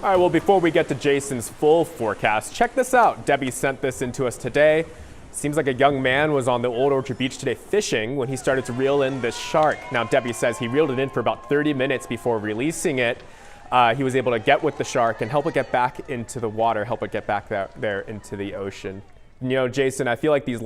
All right, well, before we get to Jason's full forecast, check this out. Debbie sent this in to us today. Seems like a young man was on the Old Orchard Beach today fishing when he started to reel in this shark. Now, Debbie says he reeled it in for about 30 minutes before releasing it. He was able to get with the shark and help it get back into the water, help it get back there into the ocean. You know, Jason, I feel like this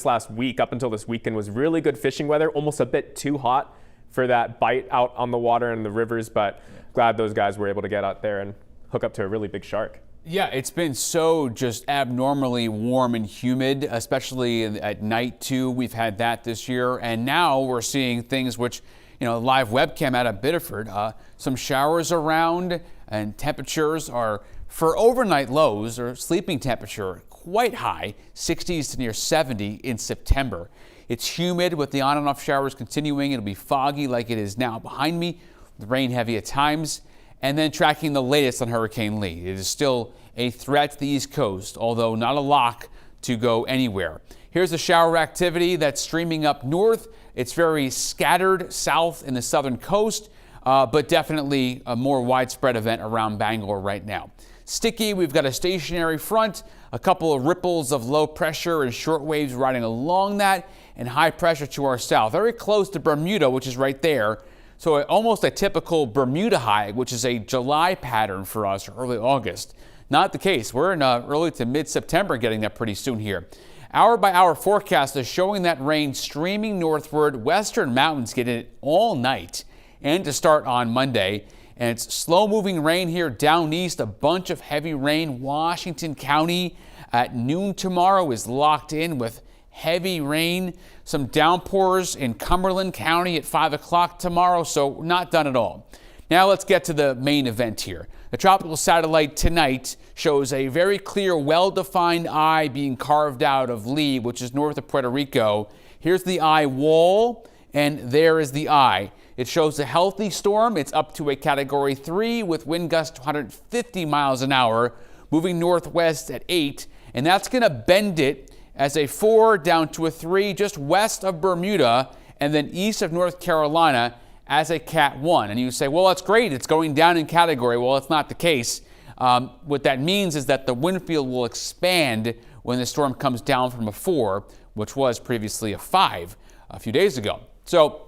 last week, up until this weekend, was really good fishing weather, almost a bit too hot for that bite out on the water and the rivers, but glad those guys were able to get out there and hook up to a really big shark. Yeah, it's been so just abnormally warm and humid, especially at night too. We've had that this year, and now we're seeing things which, you know, live webcam out of Biddeford, some showers around, and temperatures are, for overnight lows or sleeping temperature, quite high, 60s to near 70 in September. It's humid with the on and off showers continuing. It'll be foggy like it is now behind me, with rain heavy at times. And then tracking the latest on Hurricane Lee. It is still a threat to the East Coast, although not a lock to go anywhere. Here's the shower activity that's streaming up north. It's very scattered south in the southern coast, but definitely a more widespread event around Bangor right now. Sticky, we've got a stationary front, a couple of ripples of low pressure and short waves riding along that, and high pressure to our south, very close to Bermuda, which is right there. So almost a typical Bermuda high, which is a July pattern for us, or early August. Not the case. We're in early to mid-September getting that pretty soon here. Hour by hour forecast is showing that rain streaming northward. Western mountains get it all night and to start on Monday. And it's slow moving rain here down east, a bunch of heavy rain. Washington County at noon tomorrow is locked in with heavy rain. Some downpours in Cumberland County at 5 o'clock tomorrow, so not done at all. Now let's get to the main event here. The tropical satellite tonight shows a very clear, well-defined eye being carved out of Lee, which is north of Puerto Rico. Here's the eye wall, and there is the eye. It shows a healthy storm. It's up to a Category 3 with wind gusts 150 miles an hour, moving northwest at 8, and that's going to bend it as a 4 down to a 3 just west of Bermuda and then east of North Carolina as a Cat 1. And you say, well, that's great. It's going down in category. Well, it's not the case. What that means is that the wind field will expand when the storm comes down from a 4, which was previously a 5 a few days ago. So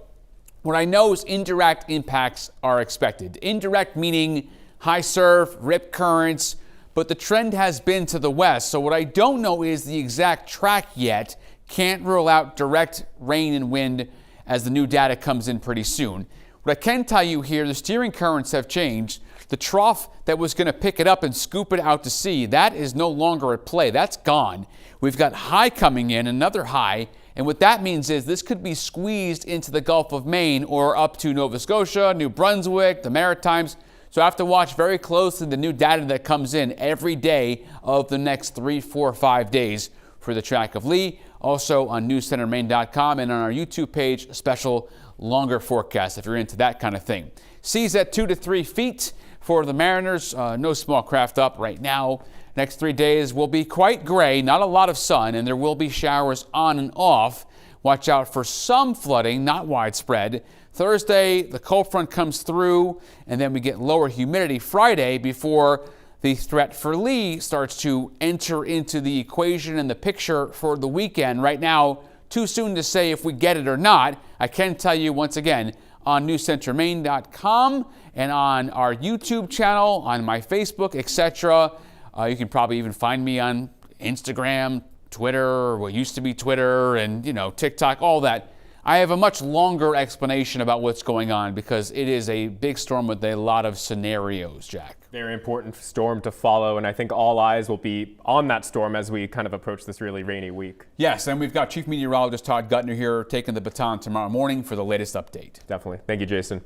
what I know is indirect impacts are expected. Indirect meaning high surf, rip currents, but the trend has been to the west. So what I don't know is the exact track yet. Can't rule out direct rain and wind as the new data comes in pretty soon. What I can tell you here, the steering currents have changed. The trough that was going to pick it up and scoop it out to sea, that is no longer at play. That's gone. We've got high coming in, another high. And what that means is this could be squeezed into the Gulf of Maine or up to Nova Scotia, New Brunswick, the Maritimes. So I have to watch very closely the new data that comes in every day of the next 3, 4, 5 days for the track of Lee. Also on newscentermaine.com and on our YouTube page, a special longer forecast if you're into that kind of thing. Seas at 2 to 3 feet for the Mariners. No small craft up right now. Next 3 days will be quite gray, not a lot of sun, and there will be showers on and off. Watch out for some flooding, not widespread. Thursday, the cold front comes through, and then we get lower humidity Friday before the threat for Lee starts to enter into the equation and the picture for the weekend. Right now, too soon to say if we get it or not. I can tell you once again on newscentermaine.com and on our YouTube channel, on my Facebook, etc. You can probably even find me on Instagram, Twitter, what used to be Twitter, and TikTok, all that. I have a much longer explanation about what's going on because it is a big storm with a lot of scenarios, Jack. Very important storm to follow, and I think all eyes will be on that storm as we kind of approach this really rainy week. Yes, and we've got Chief Meteorologist Todd Guttner here taking the baton tomorrow morning for the latest update. Definitely. Thank you, Jason.